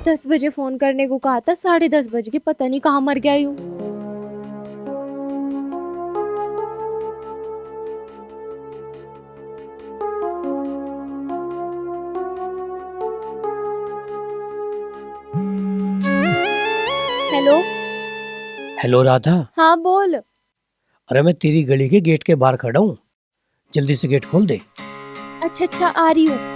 10 बजे फोन करने को कहा था, 10:30 बज के, पता नहीं कहाँ मर गया यूं। हेलो। हेलो राधा। हाँ बोल। अरे मैं तेरी गली के गेट के बाहर खड़ा हूँ, जल्दी से गेट खोल दे। अच्छा आ रही हूँ।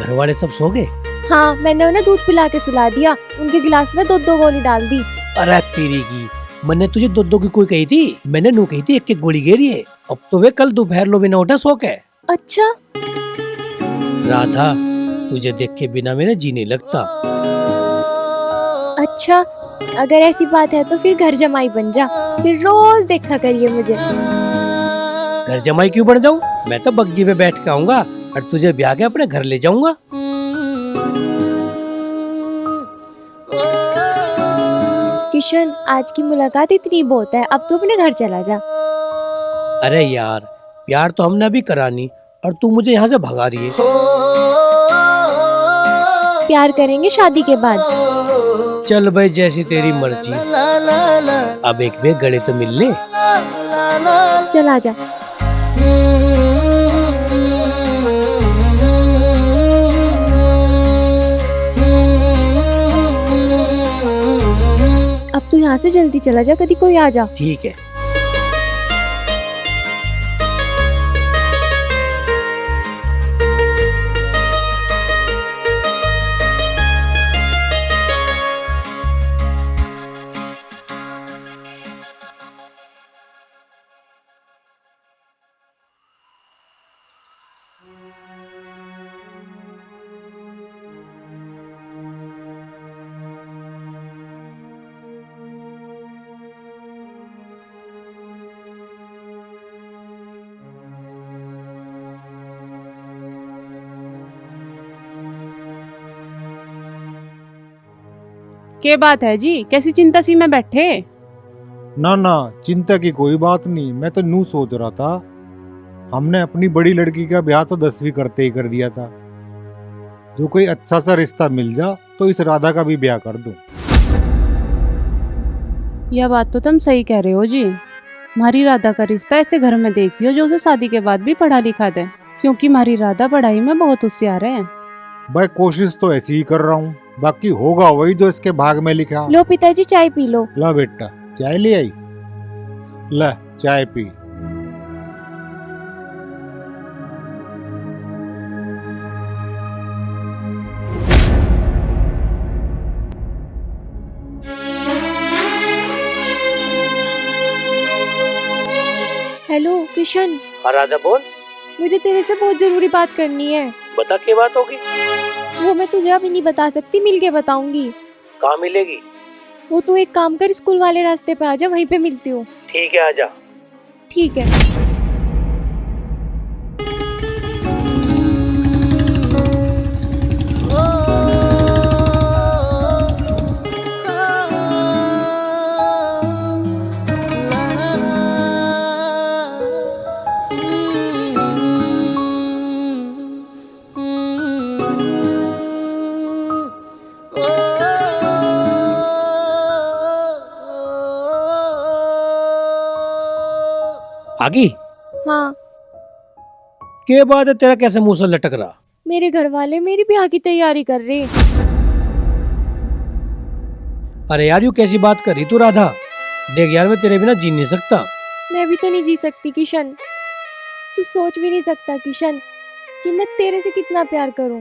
घर वाले सब सो गए? हाँ, मैंने उन्हें दूध पिला के सुला दिया, उनके गिलास में 2-2 गोली डाल दी। अरे तेरी की, मैंने तुझे दो की कोई कही थी? मैंने नू कही थी एक एक गोली गेरी है। अब तो वे कल दोपहर लो बिना उठा सो के। अच्छा राधा, तुझे देख के बिना मेरा जी नहीं लगता। अच्छा, अगर ऐसी बात है तो फिर घर जमाई बन जा, फिर रोज देखा करिए मुझे। घर जमाई क्यों बन जाऊँ? मैं तो बग्गी पे बैठ के आऊंगा और तुझे ब्याह के अपने घर ले जाऊंगा। किशन, आज की मुलाकात इतनी बहुत है, अब तू अपने घर चला जा। अरे यार, प्यार तो हमने अभी करानी और तू मुझे यहाँ से भगा रही है। प्यार करेंगे शादी के बाद। चल भाई, जैसी तेरी मर्जी। अब एक बे गले तो मिल ले। चला जा। अब तू यहाँ से जल्दी चला जा, कभी कोई आ जा। ठीक है। क्या बात है जी, कैसी चिंता सी में बैठे? ना ना, चिंता की कोई बात नहीं। मैं तो न्यू सोच रहा था, हमने अपनी बड़ी लड़की का ब्याह तो 10वीं करते ही कर दिया था। जो कोई अच्छा सा रिश्ता मिल जा तो इस राधा का भी ब्याह कर दूं। यह बात तो तुम सही कह रहे हो जी। हमारी राधा का रिश्ता ऐसे घर में देखियो जो उसे शादी के बाद भी पढ़ा लिखा दे, क्योंकि हमारी राधा पढ़ाई में बहुत होशियार है। भाई कोशिश तो ऐसी ही कर रहा हूँ, बाकी होगा वही जो इसके भाग में लिखा। लो पिताजी, चाय पी लो। ला बेटा, चाय ले आई। ला चाय पी। हेलो किशन। हाँ राधा बोल। मुझे तेरे से बहुत जरूरी बात करनी है। बता क्या बात होगी? वो मैं तुझे अभी नहीं बता सकती, मिल के बताऊंगी। कहाँ मिलेगी? वो तू एक काम कर, स्कूल वाले रास्ते पे आ जा, वहीं पे मिलती हूँ। ठीक है, आजा। ठीक है। आगी? हाँ। क्या बात है, तेरा कैसे मुंह से लटक रहा? मेरे घर वाले मेरी ब्याह की तैयारी कर रहे। अरे यार, यू कैसी बात कर रही तू राधा? देख यार, मैं तेरे बिना जी नहीं सकता। मैं भी तो नहीं जी सकती किशन। तू सोच भी नहीं सकता किशन कि मैं तेरे से कितना प्यार करूं।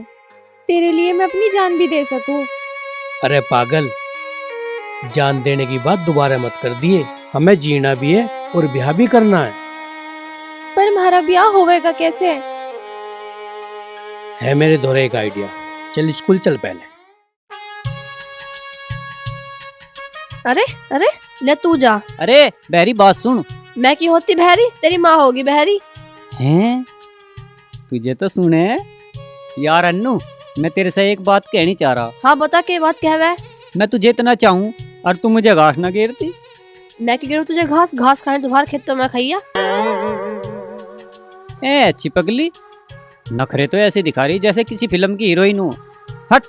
तेरे लिए मैं अपनी जान भी दे सकूं। अरे पागल, जान देने की बात दोबारा मत कर दिए। हमें जीना भी है और ब्याह भी करना है। पर हमारा ब्याह होवेगा कैसे? है मेरे दोरे एक आइडिया। चल स्कूल चल पहले। अरे अरे ले तू जा। अरे बहरी बात सुन। मैं क्यों होती बहरी, तेरी माँ होगी बहरी। हैं? तुझे तो सुने यार अन्नू, मैं तेरे से एक बात कहनी चाह रहा। हाँ बता, के बात क्या है? मैं तुझे इतना चाहूँ और तू मुझे घास ना घेरती। मैं क्यों गिरूँ तुझे घास? घास खाने तुम्हारे खेत तो मैं खैया। ए अच्छी पगली, नखरे तो ऐसे दिखा रही जैसे किसी फिल्म की हीरोइन हो। हट।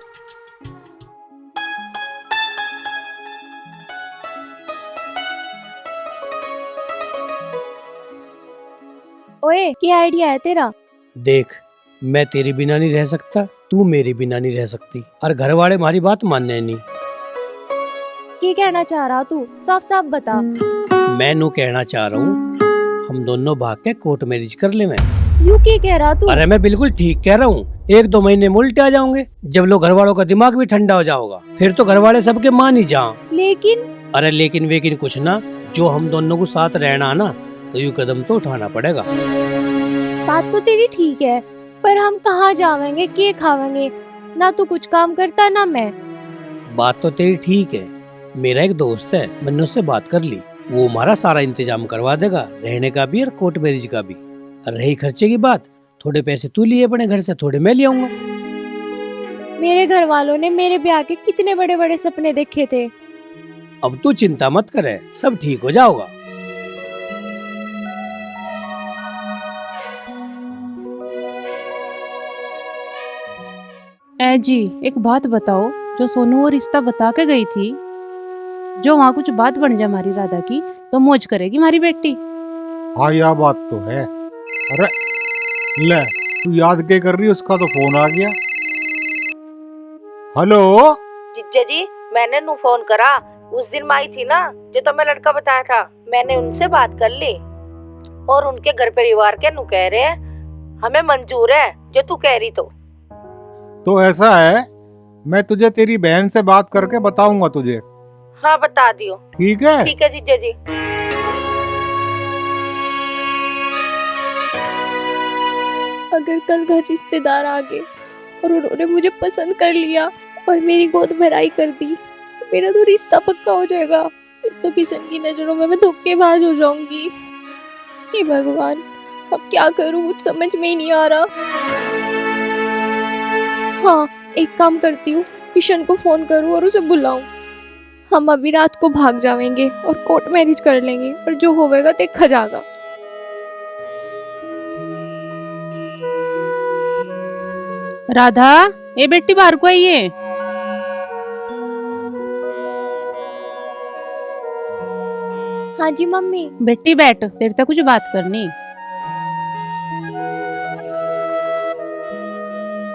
ओए, क्या आइडिया है तेरा? देख, मैं तेरे बिना नहीं रह सकता, तू मेरे बिना नहीं रह सकती, और घर वाले हमारी बात मानने नहीं। क्या कहना चाह रहा तू? साफ साफ बता। मैं नू कहना चाह रहा हूँ हम दोनों भाग के कोर्ट मैरिज कर ले। मैं यू क्या कह रहा तू? अरे मैं बिल्कुल ठीक कह रहा हूँ। 1-2 महीने में उल्टे आ जाओगे, जब लोग घर वालों का दिमाग भी ठंडा हो जाओगा, फिर तो घर वाले सबके मान ही जाओ। लेकिन अरे लेकिन वेकिन कुछ ना, जो हम दोनों को साथ रहना ना, तो यू कदम तो उठाना पड़ेगा। बात तो तेरी ठीक है, पर हम कहाँ जावेंगे, के खावेंगे? ना तू कुछ काम करता ना मैं। बात तो तेरी ठीक है। मेरा एक दोस्त है, मैंने उससे बात कर ली, वो हमारा सारा इंतजाम करवा देगा, रहने का भी और कोर्ट मैरिज का भी। और रही खर्चे की बात, थोड़े पैसे तू लिए अपने घर से, थोड़े मैं ले आऊंगा। मेरे घर वालों ने मेरे ब्याह के कितने बड़े बड़े सपने देखे थे। अब तू चिंता मत करे, सब ठीक हो जाओगा। ए जी, एक बात बताओ, जो सोनू वो रिश्ता बता के गई थी, जो वहाँ कुछ बात बन जाए हमारी राधा की, तो मौज करेगी हमारी बेटी। हाँ यह बात तो है। अरे ले, तू याद क्या कर रही है? उसका तो फोन आ गया। हेलो जिज्जा जी, मैंने नू फोन करा। उस दिन माई थी ना, जो तुम्हें लड़का बताया था, मैंने उनसे बात कर ली और उनके घर परिवार के नू कह रहे हैं हमें मंजूर है जो तू कह रही। तो ऐसा है, मैं तुझे तेरी बहन से बात करके बताऊंगा तुझे। हाँ बता दियो। ठीक है? ठीक है जिज्जा जी। अगर कल घर रिश्तेदार आ गए और उन्होंने मुझे पसंद कर लिया और मेरी गोद भराई कर दी, तो मेरा तो रिश्ता पक्का हो जाएगा। फिर तो किशन की नजरों में मैं धोखेबाज हो जाऊंगी। हे भगवान, अब क्या करूं, कुछ समझ में ही नहीं आ रहा। हाँ, एक काम करती हूँ, किशन को फोन करूँ और उसे बुलाऊं। हम अभी रात को भाग जाएंगे और कोर्ट मैरिज कर लेंगे, और जो होगा देखा जाएगा। राधा, ए बेटी बाहर को आइए। हाँ जी मम्मी। बेटी बैठ, तेरे तक कुछ बात करनी।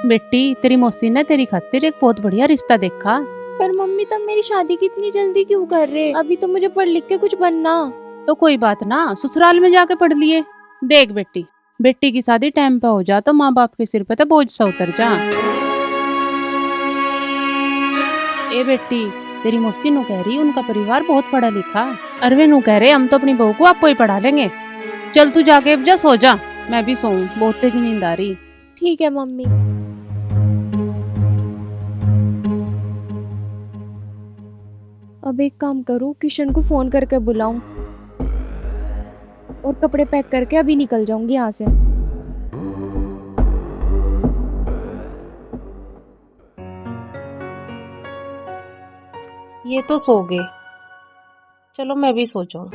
बेटी, तेरी मौसी ने तेरी खातिर एक बहुत बढ़िया रिश्ता देखा। पर मम्मी, तब मेरी शादी की इतनी जल्दी क्यों कर रहे? अभी तो मुझे पढ़ लिख के कुछ बनना। तो कोई बात ना, ससुराल में जाके पढ़ लिए। देख बेटी, बेटी की शादी टाइम पे हो जा तो माँ बाप के सिर पे तो बोझ सा उतर जा। ए बेटी, तेरी मौसी नु कह रही उनका परिवार बहुत पढ़ा लिखा। अरवे नु कह रहे हम तो अपनी बहू को आपको ही पढ़ा लेंगे। चल तू जाके अब जा सो जा, मैं भी सोऊं, बहुत तेज नींद आ रही। ठीक है मम्मी। अब एक काम करूं, किशन को फोन करके बुलाऊं और कपड़े पैक करके अभी निकल जाऊंगी यहाँ से। ये तो सो गए, चलो मैं भी सो जाऊं।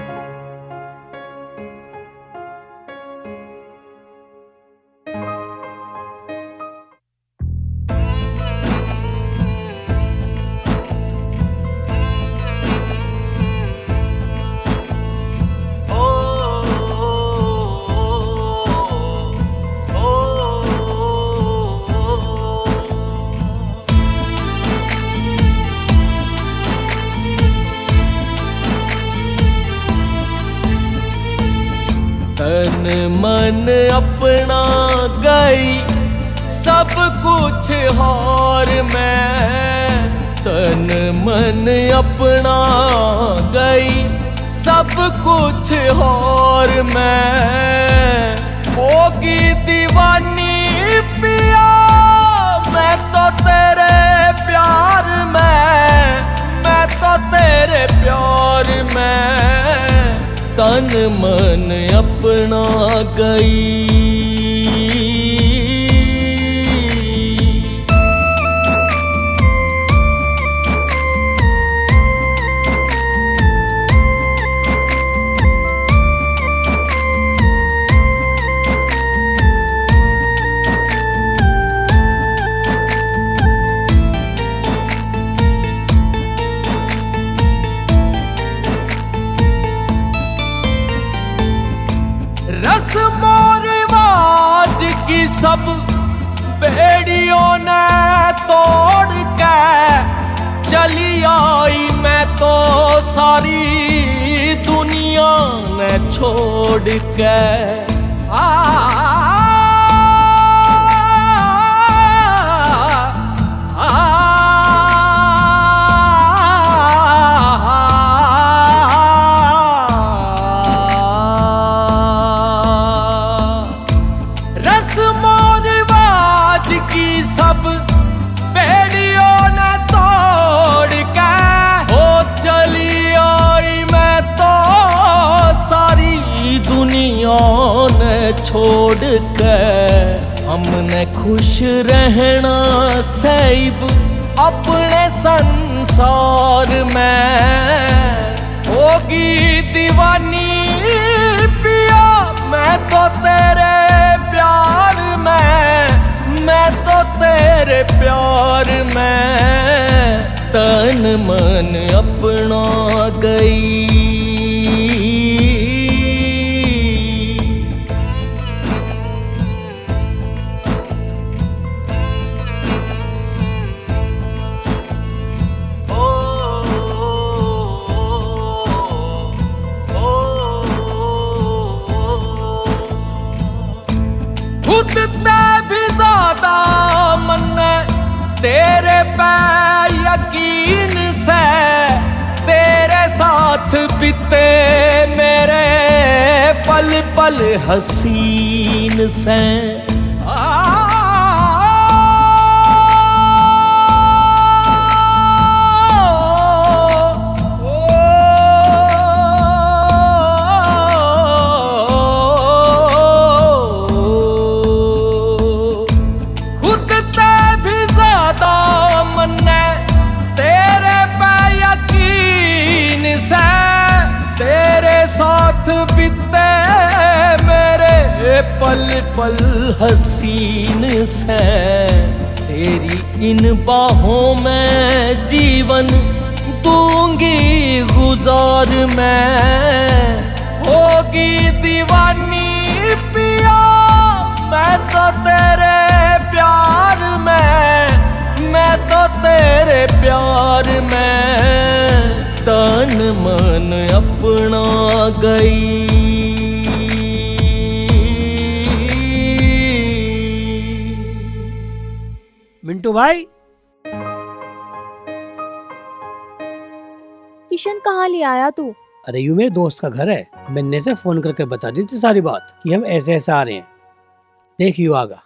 तन मन अपना गई सब कुछ हार मैं, तन मन अपना गई सब कुछ हार मैं। होगी दीवानी पिया मैं तो तेरे प्यार में, मैं तो तेरे प्यार तन मन अपना गई। रस्मों रिवाज की सब बेड़ियों ने तोड़ के चली आई मैं तो सारी दुनिया ने छोड़ के। रस्मों रिवाज की सब बेड़ियों ने तोड़ के हो चली आई मैं तो सारी दुनिया ने छोड़ के। हमने खुश रहना सैब अपने संसार में, होगी दीवानी पिया मैं तो तेरे प्यार में, मैं तो तेरे प्यार में तन मन अपना गई। खुद ते भी ज्यादा मन तेरे पे यकीन से, तेरे साथ बीते मेरे पल पल हसीन से। तेरे साथ बीते मेरे पल पल हसीन से, तेरी इन बाहों में जीवन दूंगी गुजार मैं, होगी दीवानी पिया मैं तो तेरे प्यार में, मैं तो तेरे प्यार में तन मन अपना गई। मिंटू भाई, किशन कहाँ ले आया तू? अरे यूं मेरे दोस्त का घर है, मैंने से फोन करके बता दी थी सारी बात कि हम ऐसे ऐसे आ रहे हैं। देख यू आगा।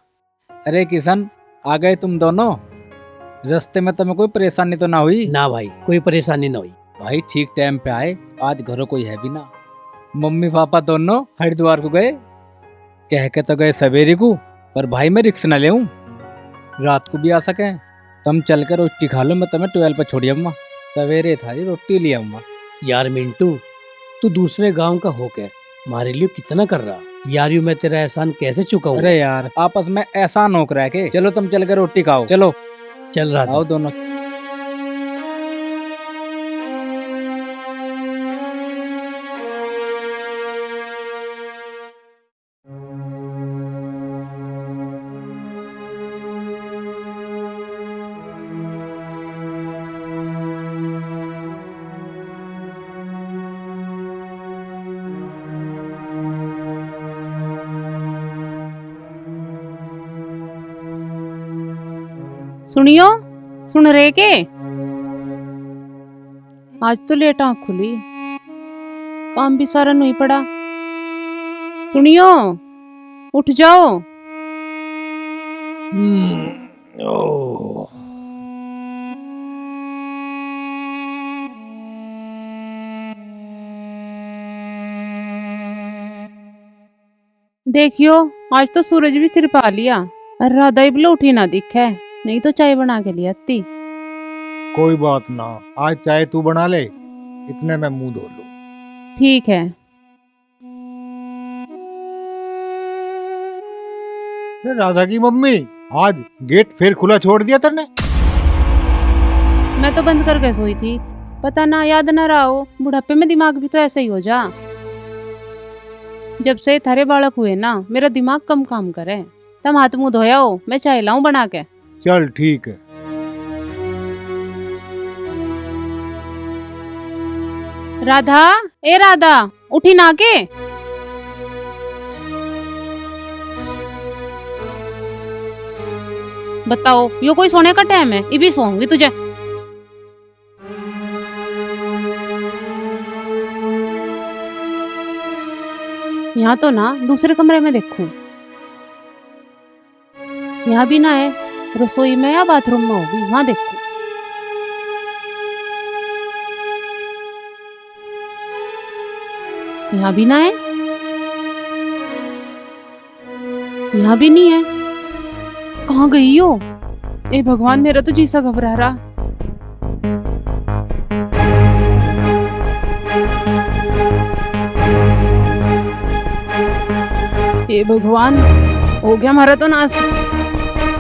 अरे किशन, आ गए तुम दोनों? रास्ते में तुम्हें कोई परेशानी तो ना हुई? ना भाई, कोई परेशानी ना हुई। भाई ठीक टाइम पे आए, आज घरों कोई है भी ना। मम्मी पापा दोनों हरिद्वार को गए, कह के तो गए सवेरे को, पर भाई मैं रिक्स न ले रात को भी आ सके। तुम चल कर रोटी खा लो, मैं तुम्हें 12 पे छोड़ी अम्मा, सवेरे थारी रोटी लिया अम्मा। यार मिंटू, तू दूसरे गांव का होकर हमारे लिए कितना कर रहा यार, यूं मैं तेरा एहसान कैसे चुकाऊं? अरे यार आपस में एहसान होकर रह के, चलो तुम चल कर रोटी खाओ। चलो चल रहा आओ दोनों। सुनियो, सुन रहे के? आज तो लेट आँख खुली, काम भी सारा नहीं पड़ा। सुनियो, उठ जाओ। देखियो आज तो सूरज भी सिर पा लिया और राधा ही बोले उठी ना दिखे, नहीं तो चाय बना के लिया आती। कोई बात ना, आज चाय तू बना ले, इतने में मुंह धो लूं। ठीक है। राधा की मम्मी, आज गेट फिर खुला छोड़ दिया तेने? मैं तो बंद करके सोई थी, पता ना याद ना रहा हो, बुढ़ापे में दिमाग भी तो ऐसे ही हो जा। जब से थारे बालक हुए ना मेरा दिमाग कम काम करे। तुम हाथ मुंह धोया हो, मैं चाय लाऊं बना के। चल ठीक है। राधा, ए राधा, उठी ना के। बताओ यो कोई सोने का टाइम है? ये भी सोऊंगी तुझे। यहाँ तो ना दूसरे कमरे में देखूं, यहाँ भी ना है, रसोई में या बाथरूम में होगी, वहां देखूं। यहाँ भी ना है, यहाँ भी नहीं है। कहाँ गई हो? ए भगवान, मेरा तो जी सा घबरा रहा। हे भगवान, हो गया हमारा तो नाश।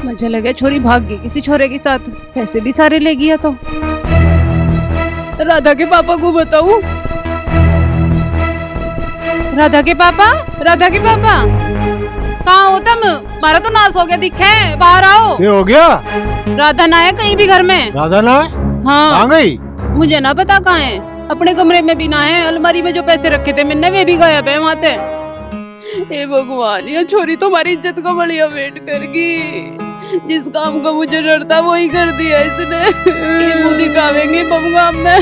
मुझे लगा छोरी भाग गई किसी छोरे के साथ, पैसे भी सारे ले गया। तो राधा के पापा को बताऊं? राधा के पापा, राधा के पापा, कहाँ हो तुम? हमारा तो नाश हो गया, दिखे, बाहर आओ। ये हो गया? राधा ना है कहीं भी घर में। राधा ना है? हाँ। कहाँ गई? मुझे ना पता कहाँ है, अपने कमरे में भी ना है, अलमारी में जो पैसे रखे थे मैंने वे भी गायब है वहाँ थे। हे भगवान, ये छोरी तो हमारी इज्जत का बढ़िया वेट करगी। जिस काम का मुझे डर था वही कर दिया इसने। ये मुँह दिखावेंगे बमगाम में।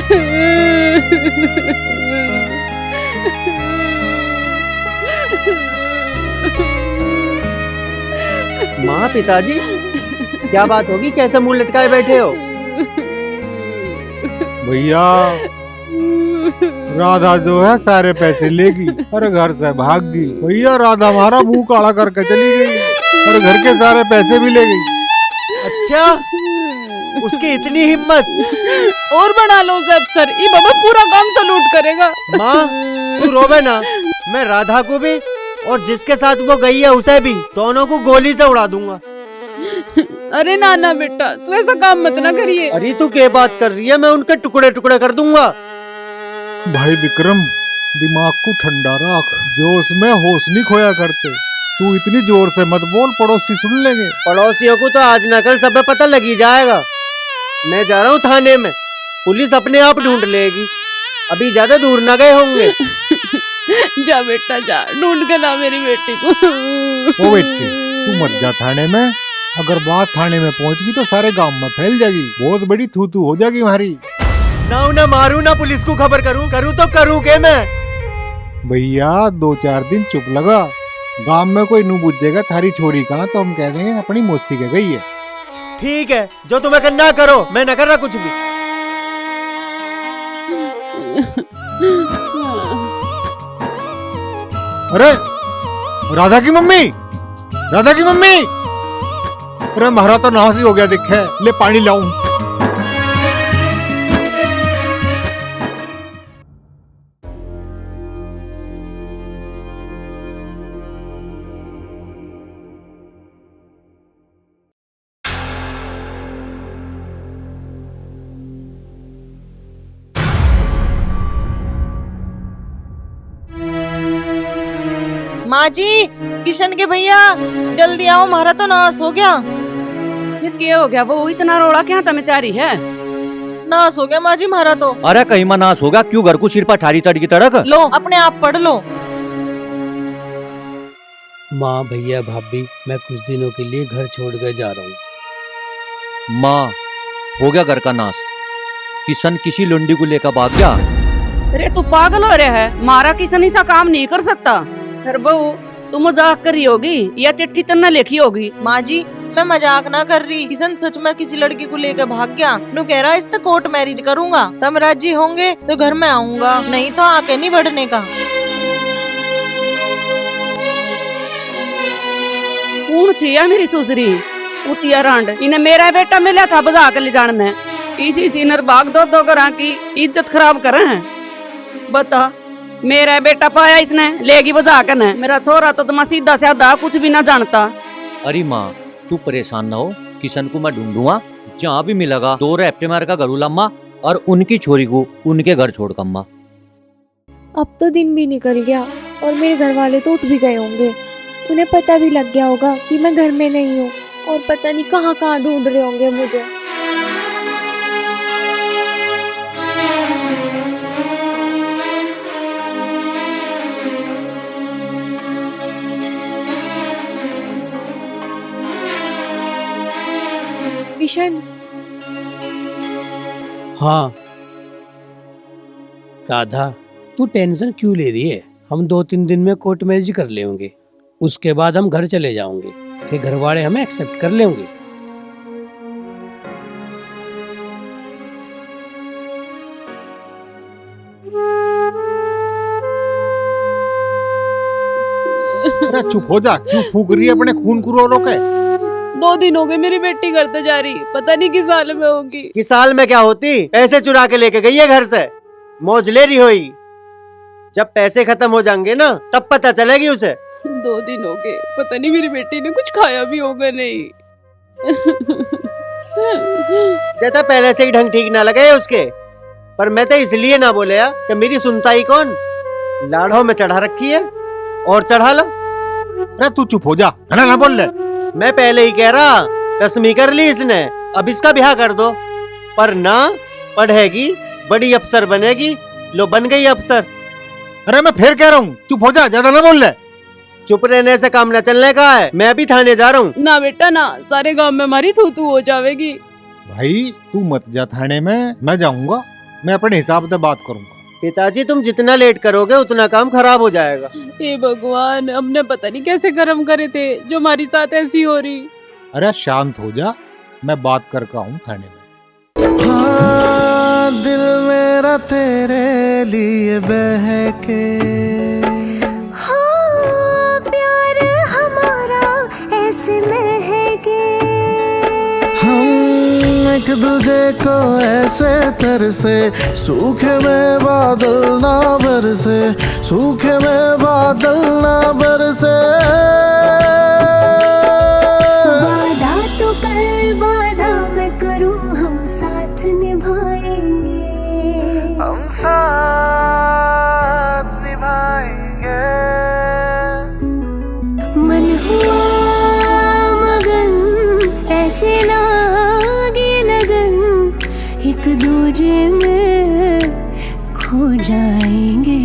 माँ, पिताजी, क्या बात होगी? कैसे मुंह लटकाए बैठे हो? भैया, राधा जो है सारे पैसे लेगी और घर से भाग गई। भैया, राधा हमारा मुंह काला करके चली गई और घर के सारे पैसे भी ले गई। अच्छा, उसकी इतनी हिम्मत? और बना लो उसे अफसर, ये बाबा पूरा काम से लूट करेगा। माँ, तू रोवे ना, मैं राधा को भी और जिसके साथ वो गई है उसे भी, दोनों को गोली से उड़ा दूंगा। अरे ना ना बेटा, तू ऐसा काम मत ना करिए। अरे तू क्या बात कर रही है? मैं उनके टुकड़े टुकड़े कर दूंगा। भाई विक्रम, दिमाग को ठंडा रख, जोश में होश नहीं खोया करते। तू इतनी जोर से मत बोल, पड़ोसी सुन लेंगे। पड़ोसियों को तो आज न कल सब पता लग ही जाएगा। मैं जा रहा हूँ थाने में, पुलिस अपने आप ढूंढ लेगी, अभी ज्यादा दूर न गए होंगे। जा बेटा जा, ढूंढ के ला मेरी बेटी को। ओ बेटी, तू मत जा थाने में, अगर बात थाने में पहुंच गई तो सारे गांव में फैल जाएगी, बहुत बड़ी थू हो जाएगी हमारी। ना उन्हें मारू ना पुलिस को खबर करूं तो करूं के मैं? भैया, 2-4 दिन चुप लगा, गांव में कोई नू बुझेगा थारी छोरी कहाँ, तो हम कह देंगे अपनी मस्ती के गई है। ठीक है, जो तुम्हें करना करो, मैं न कर रहा कुछ भी। अरे राधा की मम्मी, राधा की मम्मी, अरे महारा तो नाश ही हो गया, दिखे, ले पानी लाऊं। माँ जी, किशन के भैया, जल्दी आओ, हमारा तो नाश हो गया। ये क्या हो गया? वो इतना रोड़ा क्या था बेचारी है? नाश हो गया माँ जी हमारा तो। अरे कहीं में नाश होगा, क्यों घर को सिर पर ठारी तड़की तड़क? लो अपने आप पढ़ लो। माँ, भैया, भाभी, मैं कुछ दिनों के लिए घर छोड़ कर जा रहा हूँ। माँ, हो गया घर का नाश, किशन किसी लुंडी को लेकर भाग गया। अरे तू पागल हो रहा है? मारा किशन ऐसा काम नहीं कर सकता। अरे बहू, तू मजाक कर रही होगी या चिट्ठी तो न लिखी होगी? माँ जी, मैं मजाक ना कर रही, किशन सच में किसी लड़की को लेकर भाग गया। नु कह रहा इस कोर्ट मैरिज करूंगा, तब राजी होंगे तो घर में आऊंगा, नहीं तो आके नहीं बढ़ने का। ऊन थी या मेरी सुसरी उतिया रांड इन्हें मेरा बेटा मिला था बजा के ले जाने इसी सीनर भाग दो करा की इज्जत खराब करे हैं। बता मेरा बेटा पाया इसने लेगी बजा कर न मेरा छोरा तो तुम सीधा साधा कुछ भी ना जानता। अरे माँ तू परेशान ना हो, किशन को मैं ढूंढूंगा, जहाँ भी मिलेगा 2 हफ्ते मार का घरू लम्मा और उनकी छोरी को उनके घर छोड़ कम्मा। अब तो दिन भी निकल गया और मेरे घर वाले तो उठ भी गए होंगे। उन्हें पता भी लग गया होगा कि मैं घर में नहीं हूँ और पता नहीं कहाँ कहाँ ढूंढ रहे होंगे मुझे। किशन। हाँ राधा, तू टेंशन क्यों ले रही है? हम 2-3 दिन में कोर्ट मैरिज कर लेंगे, उसके बाद हम घर चले जाओगे, फिर घर वाले हमें एक्सेप्ट कर लेंगे। अरे चुप हो जा, क्यों फूक रही है अपने खून को रो रो के? 2 दिन हो गए मेरी बेटी घर तो जा रही, पता नहीं किस साल में होगी। किस साल में क्या होती, पैसे चुरा के लेके गई है घर से, मौज ले रही होगी। जब पैसे खत्म हो जाएंगे ना तब पता चलेगी उसे। 2 दिन हो गए, पता नहीं मेरी बेटी ने कुछ खाया भी होगा नहीं। जैसा पहले से ही ढंग ठीक ना लगे उसके, पर मैं तो इसलिए ना बोले यार कि मेरी सुनता ही कौन, लाड़ों में चढ़ा रखी है और चढ़ा लो। अरे तू चुप हो जा, है ना बोल ले। मैं पहले ही कह रहा 10वीं कर ली इसने, अब इसका ब्याह कर दो, पर ना पढ़ेगी बड़ी अफसर बनेगी, लो बन गई अफसर। अरे मैं फिर कह रहा हूँ चुप हो जा, ज्यादा ना बोल ले। चुप रहने से काम न चलने का है, मैं अभी थाने जा रहा हूँ। ना बेटा ना, सारे गांव में हमारी थू हो जाएगी। भाई तू मत जा थाने में, मैं जाऊंगा, मैं अपने हिसाब से बात करूंगा। पिताजी तुम जितना लेट करोगे उतना काम खराब हो जाएगा। हे भगवान, हमने पता नहीं कैसे कर्म करे थे जो हमारी साथ ऐसी हो रही। अरे शांत हो जा, मैं बात करके आऊँ थाने में। हाँ, दिल मेरा तेरे लिए बहके, हाँ, प्यार हमारा ऐसे महके, हम एक दूजे को ऐसे तरसे, सूखे में बादल ना बरसे, सूखे में बादल ना बरसे। वादा तो कर, वादा मैं करूं, हम साथ निभाएंगे, हम साथ निभाएंगे। मन हुआ मगन ऐसे लागे लगन, एक दूजे में खो जाएंगे।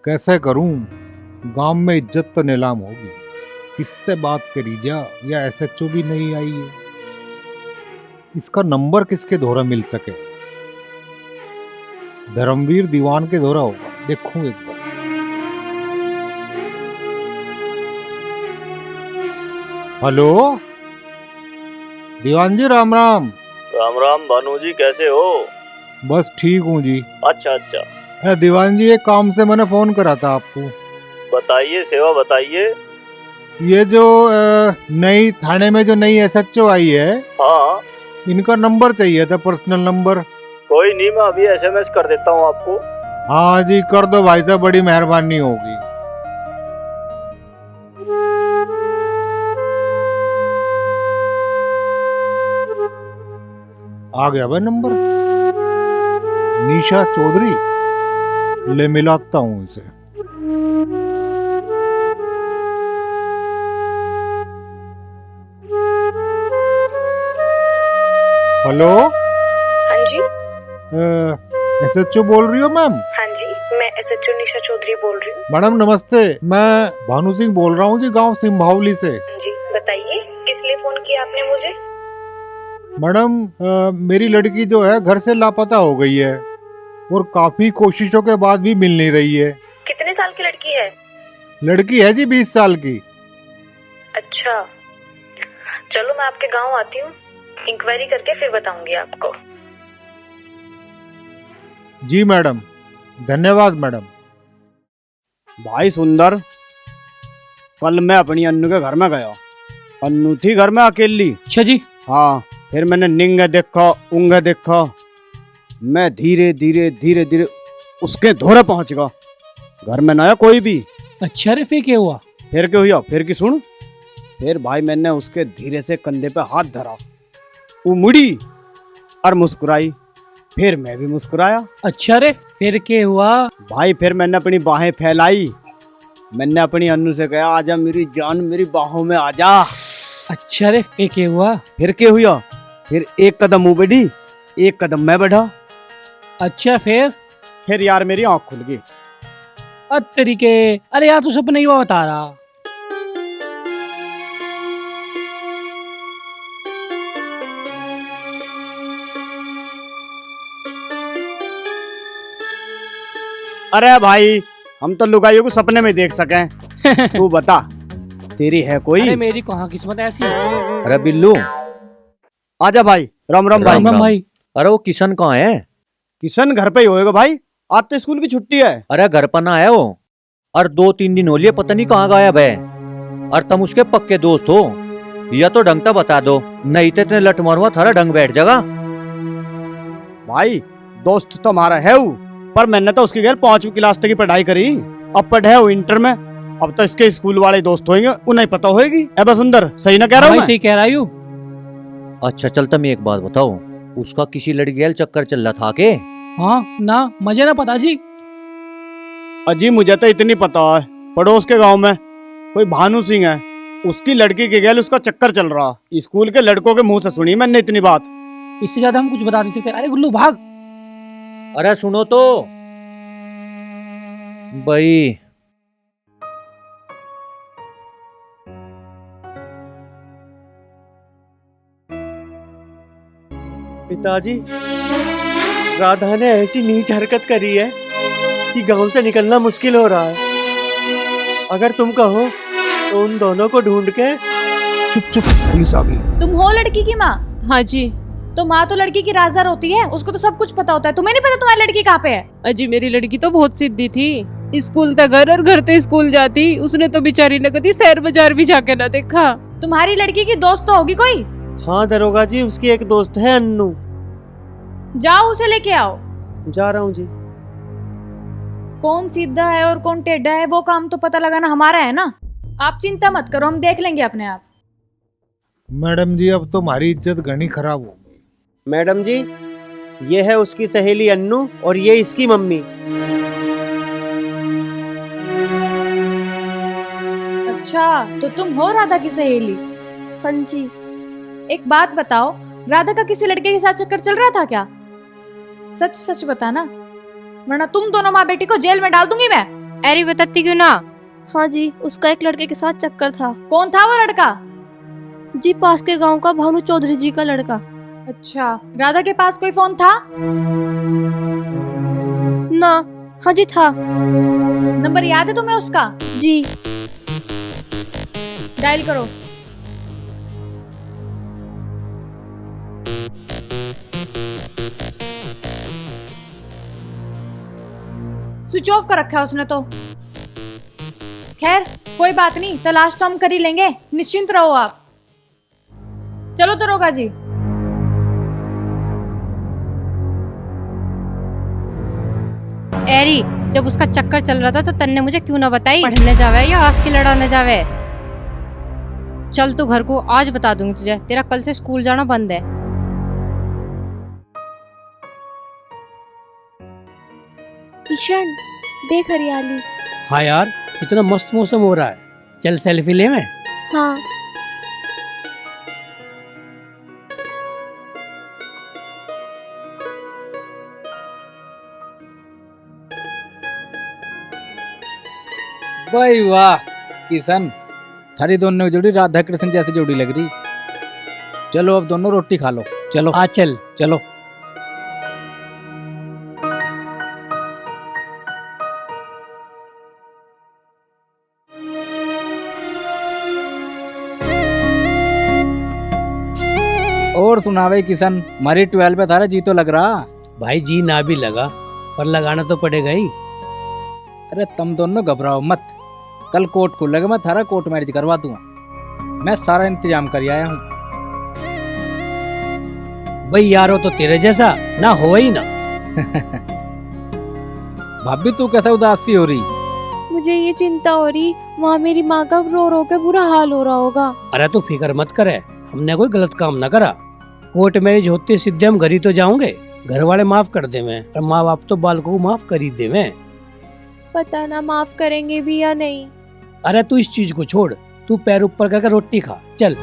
कैसे करूं, गांव में इज्जत तो नीलाम होगी, किससे बात करी जा, या एसएचओ भी नहीं आई है, इसका नंबर किसके द्वारा मिल सके? धर्मवीर दीवान के द्वारा होगा, देखूं एक बार। हेलो दीवान जी, राम राम। राम राम भानु जी, कैसे हो? बस ठीक हूँ जी। अच्छा अच्छा। दीवान जी, एक काम से मैंने फोन करा था आपको। बताइए, सेवा बताइए। ये जो नई थाने में जो नई एसएचओ आई है, हाँ, इनका नंबर चाहिए था, पर्सनल नंबर। कोई नहीं, मैं अभी एसएमएस कर देता हूँ आपको। हाँ जी, कर दो भाई साहब, बड़ी मेहरबानी होगी। आ गया भाई नंबर, निशा चौधरी, ले मिलाता हूँ इसे। हेलो। हाँ जी। एसएचओ बोल रही हो मैम? हाँ जी, मैं एसएचओ निशा चौधरी बोल रही हूँ। मैडम नमस्ते, मैं भानु सिंह बोल रहा हूँ जी, गांव सिंभावली से। जी बताइए, किस लिए फोन किया आपने मुझे? मैडम मेरी लड़की जो है घर से लापता हो गई है और काफी कोशिशों के बाद भी मिल नहीं रही है। कितने साल की लड़की है जी 20 साल की। अच्छा, चलो मैं आपके गांव आती हूँ, इंक्वायरी करके फिर बताऊंगी आपको। जी मैडम, धन्यवाद मैडम। भाई सुंदर, कल मैं अपनी अन्नू के घर में गया। अन्नू थी घर में अकेली। अच्छा जी। हाँ, फिर मैंने निंगे देखा, उंगे देखा। मैं धीरे धीरे धीरे धीरे उसके धोरे पहुंच गया। घर में ना आया कोई भी। अच्छा रे, फिर क्या हुआ? फिर क्या हुआ, फिर की सुन। फिर भाई मैंने उसके धीरे से कंधे पे हाथ धरा, वो मुड़ी और मुस्कुराई। फिर मैं भी मुस्कुराया। अच्छा रे, फिर क्या हुआ? भाई फिर मैंने अपनी बाहें फैलाई। मैंने अपनी अन्नू से कहा, आजा मेरी जान, मेरी बाहों में आजा। अच्छा रे, फिर क्या हुआ? फिर क्या हुआ? फिर एक कदम वो बढ़ी, एक कदम मैं बढ़ा। अच्छा फिर यार मेरी आंख खुल गई। तरीके, अरे यार तू सपने ही बता रहा। अरे भाई, हम तो लुगाइयों को सपने में देख सके। तू बता, तेरी है कोई? अरे मेरी कहाँ किस्मत ऐसी है। अरे बिल्लू, आजा भाई। राम राम भाई। राम भाई। अरे वो किशन कहाँ है? किशन घर पे ही होएगा भाई, आज तो स्कूल की छुट्टी है। अरे घर पर ना है वो, और 2-3 दिन हो लिए पता नहीं कहाँ गायब है। और तुम उसके पक्के दोस्त हो, या तो ढंग तो बता दो, नहीं तो इतने लठ मारूंगा थारा ढंग बैठ जाएगा। भाई दोस्त तो हमारा है वो, पर मैंने तो उसके घर 5वीं क्लास तक की पढ़ाई करी। अब पढ़े वो इंटर में। अब तो इसके स्कूल वाले दोस्त होंगे, उन्हें पता होएगी। अब सुंदर सही ना कह रहा हूँ? सही कह रहा हूँ। अच्छा चल, तुम एक बात बताओ, उसका किसी लड़की का चक्कर चल रहा था के? हाँ ना, मुझे ना पता जी। अजी मुझे तो इतनी पता है, पड़ोस के गांव में कोई भानु सिंह है, उसकी लड़की के गैल उसका चक्कर चल रहा। स्कूल के लड़कों के मुंह से सुनी मैंने इतनी बात। इससे ज्यादा हम कुछ बता नहीं सकते। अरे गुल्लू भाग। अरे सुनो तो भाई, पिताजी, राधा ने ऐसी नीच हरकत करी है कि गांव से निकलना मुश्किल हो रहा है। अगर तुम कहो तो उन दोनों को ढूंढ के। चुप चुप, पुलिस आ गई। तुम हो लड़की की माँ? हाँ जी। तो माँ तो लड़की की राजदार होती है, उसको तो सब कुछ पता होता है। तुम्हें नहीं पता तुम्हारी लड़की कहाँ पे है? अजी मेरी लड़की तो बहुत सीधी थी। स्कूल तक घर और घर तक स्कूल जाती। उसने तो बेचारी ने कभी शहर बाजार भी जाके ना देखा। तुम्हारी लड़की की दोस्त तो होगी कोई? हाँ दरोगा जी, उसकी एक दोस्त है अन्नू। जाओ उसे लेके आओ। जा रहा हूँ जी। कौन सीधा है और कौन टेढ़ा है वो काम तो पता लगाना हमारा है ना। आप चिंता मत करो, हम देख लेंगे अपने आप। मैडम जी, अब तो हमारी इज्जत घनी खराब हो गई। मैडम जी, ये है उसकी सहेली अन्नू और ये इसकी मम्मी। अच्छा, तो तुम हो राधा की सहेली? हाँ जी। एक बात बताओ, राधा का किसी लड़के के साथ चक्कर चल रहा था क्या? सच सच बताना, वरना तुम दोनों माँ बेटी को जेल में डाल दूंगी मैं। अरे बताती क्यों ना? हाँ जी, उसका एक लड़के के साथ चक्कर था। कौन था वो लड़का? जी पास के गांव का भानु चौधरी जी का लड़का। अच्छा, राधा के पास कोई फोन था? ना। हाँ जी था। नंबर याद है तुम्हें उसका? जी। डायल करो। स्विच ऑफ कर रखा है उसने तो। खैर कोई बात नहीं, तलाश तो हम कर ही लेंगे, निश्चिंत रहो आप। चलो दरोगा जी। एरी, जब उसका चक्कर चल रहा था तो तन्ने मुझे क्यों ना बताई? पढ़ने जावे या आज की लड़ाने जावे? चल तू घर को, आज बता दूंगी तुझे। तेरा कल से स्कूल जाना बंद है। किशन देख हरियाली। हाँ यार, इतना मस्त मौसम हो रहा है, चल सेल्फी ले। मैं हाँ। भाई वाह किशन, थारी दोनों की जोड़ी राधा कृष्ण जैसी जोड़ी लग रही। चलो अब दोनों रोटी खा लो। चलो आ चल। चलो। और सुना भाई किशन, हमारी 12 पे थारा जी तो लग रहा। भाई जी ना भी लगा पर लगाना तो पड़ेगा ही। अरे तुम दोनों घबराओ मत, कल कोर्ट खुलेगा, मैं थारा कोर्ट मैरिज करवा दूंगा। मैं सारा इंतजाम कर आया हूँ। भाई यारो तो तेरे जैसा ना हो ही ना। भाभी तू कैसा उदास सी हो रही? मुझे ये चिंता हो रही, वहाँ मेरी माँ का रो रो के बुरा हाल हो रहा होगा। अरे तू फिक्र मत करे, हमने कोई गलत काम ना करा। कोर्ट मैरिज होते सीधे हम घर ही तो जाओगे। घर वाले माफ कर देवे और माँ बाप तो बालकों को माफ कर ही देवे। पता ना माफ करेंगे भी या नहीं। अरे तू इस चीज को छोड़, तू पैर ऊपर करके रोटी खा, चल।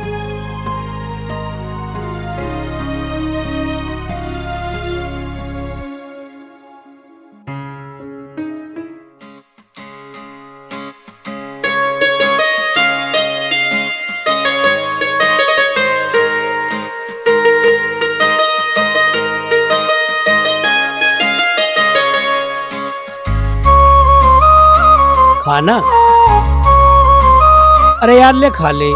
खाना? अरे यार ले खा ले।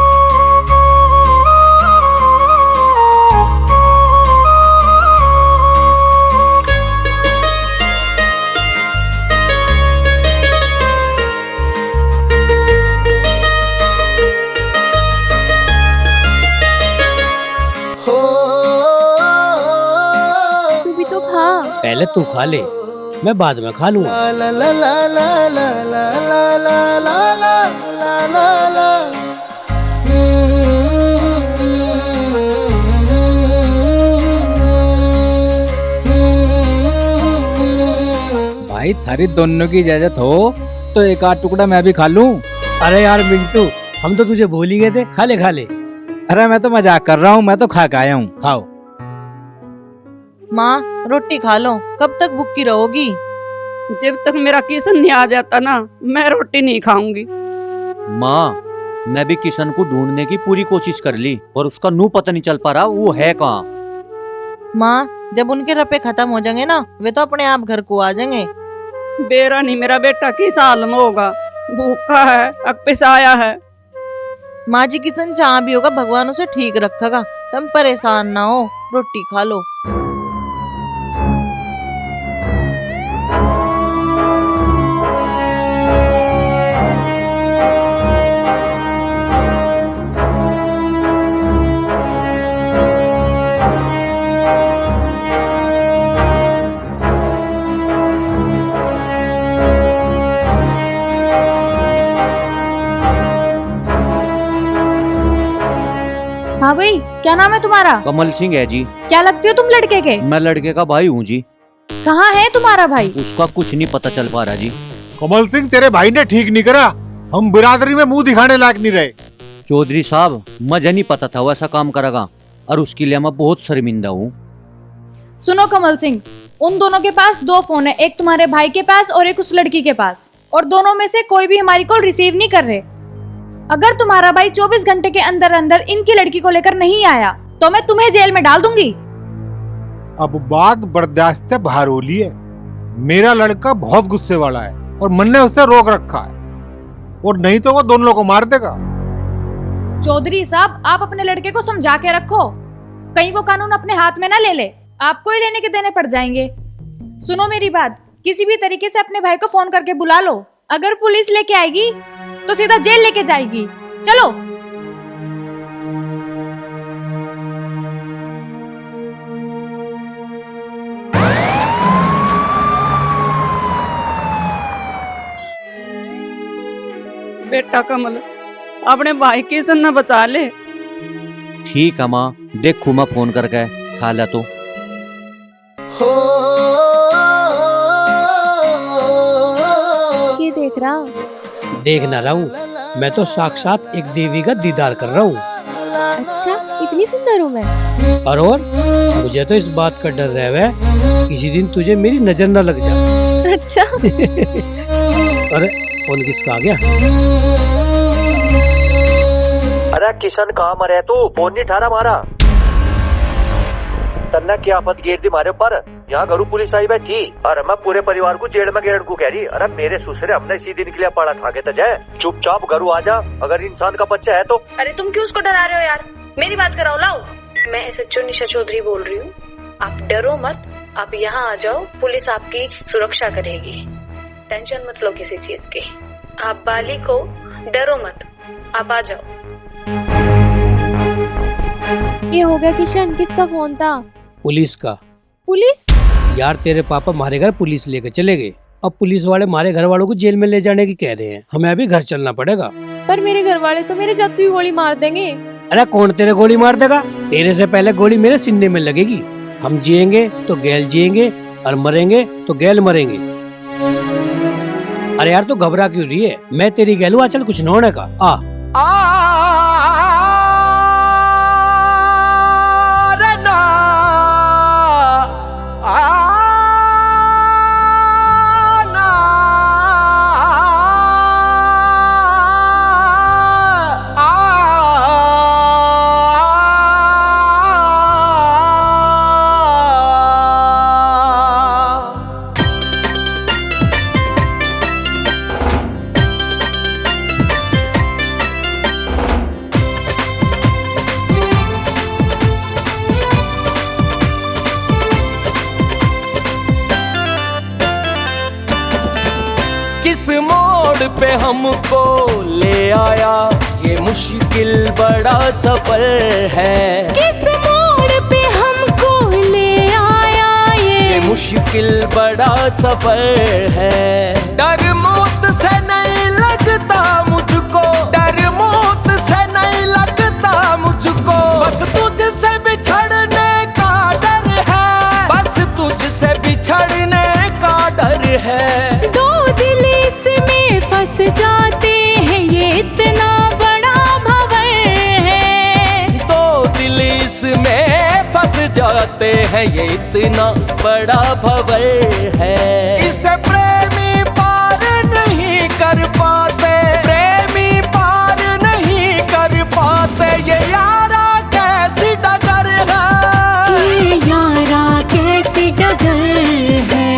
तू भी तो खा। पहले तू खा ले, मैं बाद में खा लूंगा। भाई थारी दोनों की इजाजत हो तो एक आध टुकड़ा मैं भी खा लूं। अरे यार मिंटू, हम तो तुझे भूल ही गए थे, खा ले खा ले। अरे मैं तो मजाक कर रहा हूँ, मैं तो खा के आया हूँ, खाओ। माँ रोटी खा लो, कब तक भूखी रहोगी? जब तक मेरा किशन नहीं आ जाता ना, मैं रोटी नहीं खाऊंगी। माँ मैं भी किशन को ढूंढने की पूरी कोशिश कर ली और उसका नू पता नहीं चल पा रहा वो है कहाँ। माँ जब उनके रपे खत्म हो जाएंगे ना, वे तो अपने आप घर को आ जाएंगे। बेरा नहीं मेरा बेटा किस हाल में होगा, भूखा है, अकपिसाया है। माँ जी किशन जहाँ भी होगा भगवान उसे ठीक रखेगा, तुम परेशान ना हो, रोटी खा लो। हाँ भाई, क्या नाम है तुम्हारा? कमल सिंह है जी। क्या लगते हो तुम लड़के के? मैं लड़के का भाई हूँ जी। कहाँ है तुम्हारा भाई? उसका कुछ नहीं पता चल पा रहा जी। कमल सिंह तेरे भाई ने ठीक नहीं करा, हम बिरादरी में मुंह दिखाने लायक नहीं रहे। चौधरी साहब मुझे नहीं पता था वो ऐसा काम करेगा और उसके लिए मैं बहुत शर्मिंदा हूँ। सुनो कमल सिंह, उन दोनों के पास 2 फोन है, एक तुम्हारे भाई के पास और एक उस लड़की के पास, और दोनों में से कोई भी हमारी कॉल रिसीव नहीं कर रहे। अगर तुम्हारा भाई 24 घंटे के अंदर अंदर इनकी लड़की को लेकर नहीं आया तो मैं तुम्हें जेल में डाल दूंगी। अब बात बर्दाश्त बाहर हो ली है। मेरा लड़का बहुत गुस्से वाला है और मन ने उससे रोक रखा है, और नहीं तो वो दोनों को मार देगा। चौधरी साहब आप अपने लड़के को समझा के रखो, कहीं वो कानून अपने हाथ में ना ले ले, आपको ही लेने के देने पड़ जाएंगे। सुनो मेरी बात, किसी भी तरीके से अपने भाई को फोन करके बुला लो, अगर पुलिस लेके आएगी तो सीधा जेल लेके जाएगी। चलो। बेटा कमल अपने भाई किशन न बचा ले। ठीक है माँ, देखू मैं फोन करके खा ला तो। ये देख रहा? देख ना रहा हूँ, मैं तो साक्षात एक देवी का दीदार कर रहा हूँ। अच्छा, इतनी सुंदर हूँ मैं? और मुझे तो इस बात का डर रहा है किसी दिन तुझे मेरी नजर न लग जाए। अच्छा। अरे फोन किसका आ गया? अरे किशन कहाँ मरे तू? फोन नहीं उठा मारा। तन्ना क्या आफत गेर दी मारे ऊपर। यहाँ घरू पुलिस आई बैठी और मैं पूरे परिवार को जेल में गेड़ को कह रही। अरे मेरे ससुरे हमने इसी दिन के लिए पड़ा था तो जाए, चुपचाप घरू आ जा, अगर इंसान का बच्चा है तो। अरे तुम क्यों उसको डरा रहे हो यार? मेरी बात कराओ, लाओ। मैं SHO निशा चौधरी बोल रही हूँ। आप डरो मत, आप यहाँ आ जाओ, पुलिस आपकी सुरक्षा करेगी। टेंशन मत लो किसी चीज की। आप बालिक हो, डरो मत, आप आ जाओ। ये हो गया किशन, किसका फोन था? पुलिस का। पुलिस? यार तेरे पापा हमारे घर पुलिस लेकर चले गए। अब पुलिस वाले हमारे घर वालों को जेल में ले जाने की कह रहे हैं। हमें अभी घर चलना पड़ेगा। पर मेरे घर वाले तो मेरे जाते ही गोली मार देंगे। अरे कौन तेरे गोली मार देगा? तेरे से पहले गोली मेरे सीने में लगेगी। हम जिएंगे तो गैल जिएंगे और मरेंगे तो गैल मरेंगे। अरे यार तू घबरा क्यों रही है? मैं तेरी गैलू, आचल कुछ न होने का। किस मोड़ पे हमको ले आया ये मुश्किल बड़ा सफर है। किस मोड़ पे हमको ले आया ये मुश्किल बड़ा सफर है। डर मौत से नहीं लगता मुझको, डर मौत से नहीं लगता मुझको। बस तुझसे बिछड़ने का डर है, बस तुझसे बिछड़ने का डर है। दो दिल इसमें फंस जाते हैं, ये इतना बड़ा भंवर है। दो दिल इसमें फंस जाते हैं, ये इतना बड़ा भंवर है। इसे प्रेमी पार नहीं कर पाते, प्रेमी पार नहीं कर पाते। ये यारा कैसी डगर है, ये यारा कैसी डगर है।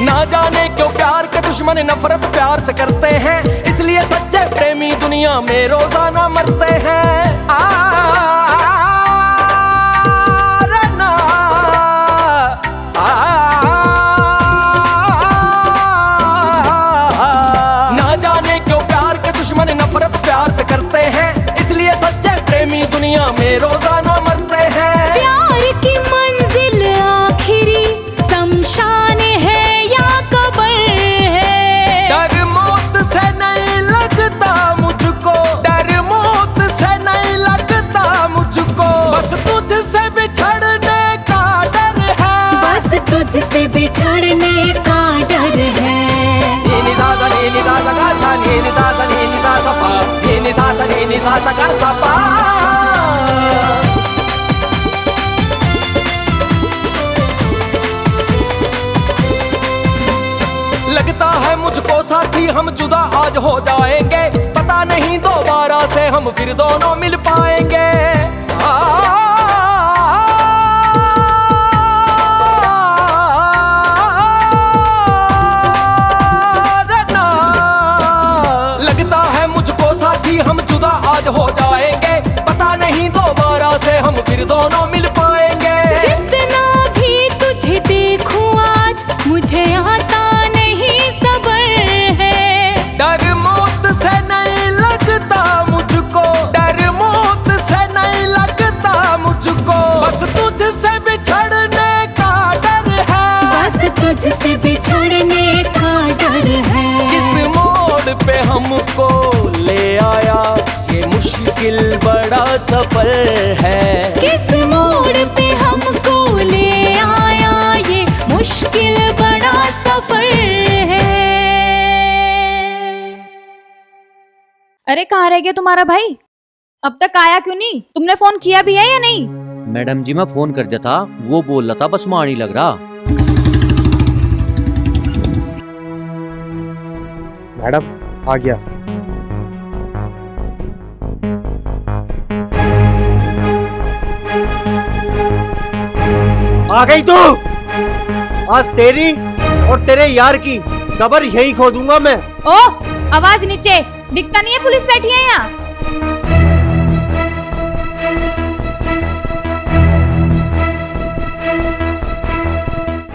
ना जाने क्यों प्यार के दुश्मन नफरत प्यार से करते हैं, इसलिए सच्चे प्रेमी दुनिया में रोजाना मरते हैं। ना जाने क्यों प्यार के दुश्मन नफरत प्यार से करते हैं, इसलिए सच्चे प्रेमी दुनिया में रोजाना मरते हैं। प्यार की मंजिल आखिरी शमशान है या कब्र है। डर मौत से नहीं लगता मुझको, डर मौत से नहीं लगता मुझको। बस तुझसे बिछड़ने का डर है, बस तुझसे बिछड़ने का डर है। लगता है मुझको साथी हम जुदा आज हो जाएंगे, पता नहीं दोबारा से हम फिर दोनों मिल पाएंगे। लगता है मुझको साथी हम जुदा आज हो जाएंगे, पता नहीं दोबारा से हम फिर दोनों मिल पाएंगे। जितना भी तुझे देखूं आज मुझे आता नहीं सब्र है। डर मौत से नहीं लगता मुझको, डर मौत से नहीं लगता मुझको। बस तुझसे बिछड़ने का डर है, बस तुझसे बिछड़ने का डर है। किस मोड़ पे हमको ले आया ये मुश्किल बड़ा सफर है। किस मोड़ पे हमको ले आया ये मुश्किल बड़ा सफर है। अरे कहाँ रह गया तुम्हारा भाई? अब तक आया क्यों नहीं? तुमने फोन किया भी है या नहीं? मैडम जी मैं फोन कर दिया था, वो बोल रहा था बस मां नहीं लग रहा। मैडम आ गया। आ गई तू। आज तेरी और तेरे यार की कब्र यही खोदूंगा मैं। ओ, आवाज नीचे, दिखता नहीं है पुलिस बैठी है यहाँ।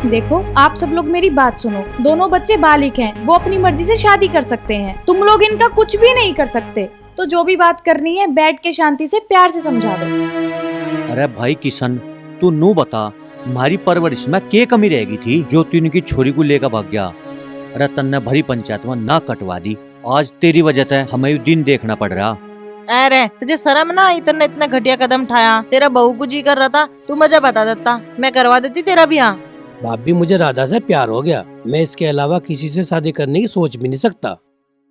देखो, आप सब लोग मेरी बात सुनो। दोनों बच्चे बालिग हैं, वो अपनी मर्जी से शादी कर सकते हैं। तुम लोग इनका कुछ भी नहीं कर सकते। तो जो भी बात करनी है बैठ के शांति से प्यार से समझा दो। अरे भाई किशन, तू नू बता, हमारी परवरिश में क्या कमी रहेगी थी जो तू इनकी छोरी को लेकर भाग गया। अरे तन्ने भरी पंचायत में ना कटवा दी। आज तेरी वजह से हमें दिन देखना पड़ रहा। अरे तुझे शर्म ना आई? तन्ने इतना घटिया कदम उठाया। तेरा बहू को जी कर रहा था, तू मुझे बता देता, मैं करवा देती तेरा ब्याह। भाभी, मुझे राधा से प्यार हो गया। मैं इसके अलावा किसी से शादी करने की सोच भी नहीं सकता।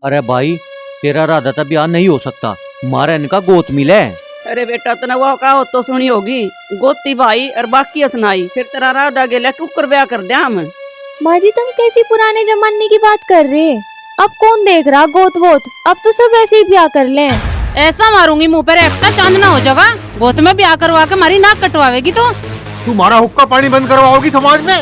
अरे भाई, तेरा राधा का ब्याह नहीं हो सकता, हमारा इनका गोत मिले। अरे बेटा तना वो का हो तो सुनी होगी, गोती भाई और बाकी सुनाई, फिर तेरा राधा गेला कुकर ब्याह कर दिया हम। माँ जी, तुम कैसी पुराने जमाने की बात कर रहे? अब कौन देख रहा गोत वोत? अब तो सब ऐसे ही ब्याह कर लें। ऐसा मारूंगी मुंह पर एकटा चांद ना हो जाएगा। गोत में ब्याह करवा के हमारी नाक कटवावेगी तो तुम्हारा हुक्का पानी बंद करवाओगी समाज में?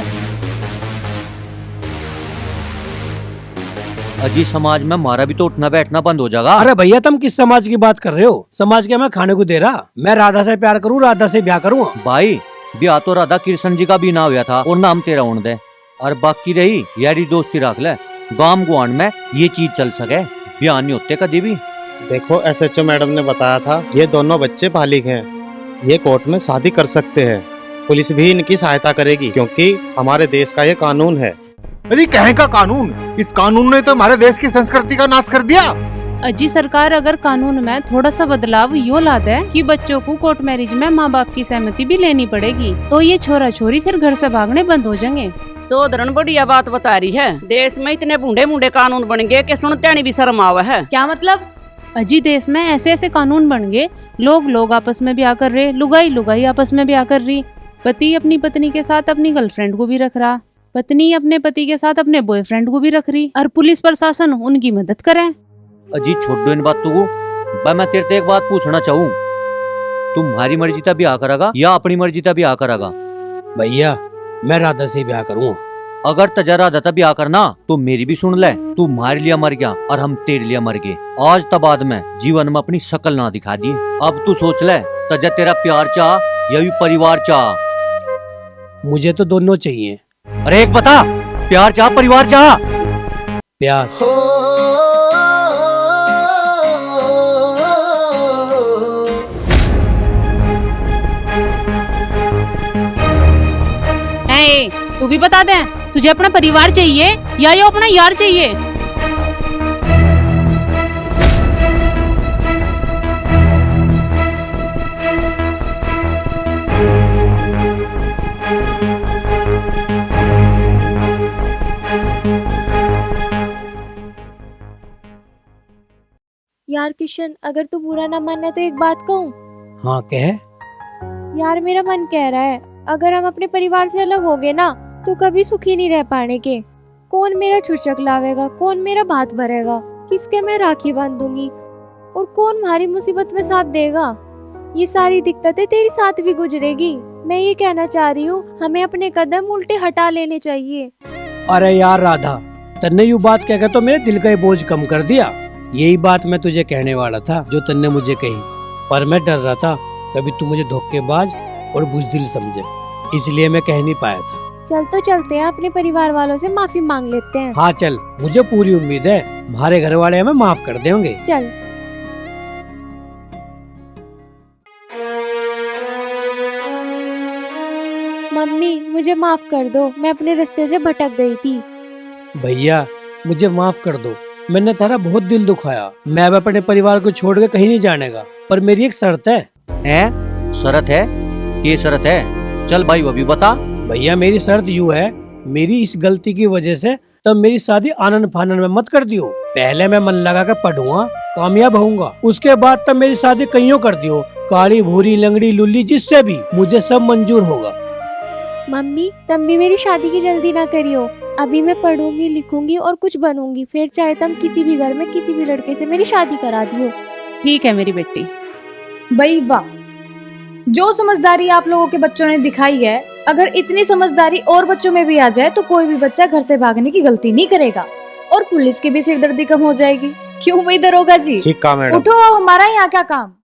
अजी, समाज में हमारा भी तो उठना बैठना बंद हो जाएगा। अरे भैया, तुम किस समाज की बात कर रहे हो? समाज क्या मैं खाने को दे रहा? मैं राधा से प्यार करूँ, राधा से ब्याह करूँ? भाई, ब्याह तो राधा कृष्ण जी का भी ना हुआ था और नाम तेरा उड़ दे। और बाकी रही यारी दोस्ती रख ले, गांव गुआंड में ये चीज चल सके, ब्याह नहीं होते कभी भी। देखो, एसएचओ मैडम ने बताया था ये दोनों बच्चे बालिग हैं, ये कोर्ट में शादी कर सकते हैं। पुलिस भी इनकी सहायता करेगी क्योंकि हमारे देश का ये कानून है। अरे कहे का कानून? इस कानून ने तो हमारे देश की संस्कृति का नाश कर दिया। अजी, सरकार अगर कानून में थोड़ा सा बदलाव यो ला दे कि बच्चों को कोर्ट मैरिज में माँ बाप की सहमति भी लेनी पड़ेगी, तो ये छोरा छोरी फिर घर से भागने बंद हो जाएंगे। तो धरण बढ़िया बात बता रही है। देश में इतने बूढ़े बूढ़े कानून बन गए कि सुनते नहीं भी शर्म आवा है। क्या मतलब? अजी, देश में ऐसे ऐसे कानून बन गए, लोग आपस में ब्याह कर रहे, लुगाई आपस में ब्याह कर रही, पति अपनी पत्नी के साथ अपनी गर्लफ्रेंड को भी रख रहा, पत्नी अपने पति के साथ अपने बॉयफ्रेंड को भी रख रही, और पुलिस प्रशासन उनकी मदद करे। अजी, छोड़ दो इन बातों को। भाई, मैं तेरे से एक बात पूछना चाहूँ, तुम्हारी मर्जी का ब्याह करेगा या अपनी मर्जी का ब्याह करेगा? भैया, मैं राधा से ब्याह करूँगा। अगर तजा राधा का ब्याह करना तो मेरी भी सुन ले। तू हमारे लिए मर गया और हम तेरे लिए मर गए। आज तक बाद में जीवन में अपनी शक्ल ना दिखा दी। अब तू सोच ले, तजा तेरा प्यार चाह या परिवार चाह? मुझे तो दोनों चाहिए। अरे एक बता, प्यार चाह परिवार चाह? प्यार। तू भी बता दे, तुझे अपना परिवार चाहिए या ये अपना यार चाहिए? यार किशन, अगर तू बुरा ना माने तो एक बात कहूँ? हाँ, कह। यार, मेरा मन कह रहा है अगर हम अपने परिवार से अलग हो गए ना तो कभी सुखी नहीं रह पाने के। कौन मेरा छुरचक लावेगा? कौन मेरा भात भरेगा? किसके मैं राखी बांधूंगी? और कौन हमारी मुसीबत में साथ देगा? ये सारी दिक्कतें तेरी साथ भी गुजरेगी। मैं ये कहना चाह रही हूँ, हमें अपने कदम उल्टे हटा लेने चाहिए। अरे यार राधा, तन्ने यू बात कहकर तो मेरे दिल का ये बोझ कम कर दिया। यही बात मैं तुझे कहने वाला था जो तन्ने मुझे कही, पर मैं डर रहा था कभी तू मुझे धोखेबाज और बुज़दिल समझे, इसलिए मैं कह नहीं पाया था। चल तो चलते हैं, अपने परिवार वालों से माफी मांग लेते हैं। हाँ चल, मुझे पूरी उम्मीद है हमारे घर वाले हमें माफ कर देंगे। चल। मम्मी, मुझे माफ कर दो, मैं अपने रास्ते से भटक गई थी। भैया, मुझे माफ कर दो, मैंने तारा बहुत दिल दुखाया। मैं अब अपने परिवार को छोड़ के कहीं नहीं जाने का, पर मेरी एक शर्त है। शर्त है? क्या शर्त है? चल भाई, वो भी बता। भैया, मेरी शर्त यू है, मेरी इस गलती की वजह से तब मेरी शादी आनंद फानन में मत कर दियो। पहले मैं मन लगा कर पढ़ूंगा, कामयाब होऊंगा, उसके बाद तब मेरी शादी कहीं कर दियो, काली भूरी लंगड़ी लुल्ली जिससे भी, मुझे सब मंजूर होगा। मम्मी, तुम भी मेरी शादी की जल्दी ना करियो। अभी मैं पढ़ूंगी, लिखूंगी और कुछ बनूंगी, फिर चाहे तुम किसी भी घर में किसी भी लड़के से मेरी शादी करा दियो। ठीक है मेरी बेटी। भाई वाह, जो समझदारी आप लोगों के बच्चों ने दिखाई है, अगर इतनी समझदारी और बच्चों में भी आ जाए तो कोई भी बच्चा घर से भागने की गलती नहीं करेगा और पुलिस की भी सिरदर्दी कम हो जाएगी। क्यों भाई दरोगा जी? ठीक कहा मैडम। उठो, हमारा यहाँ क्या काम।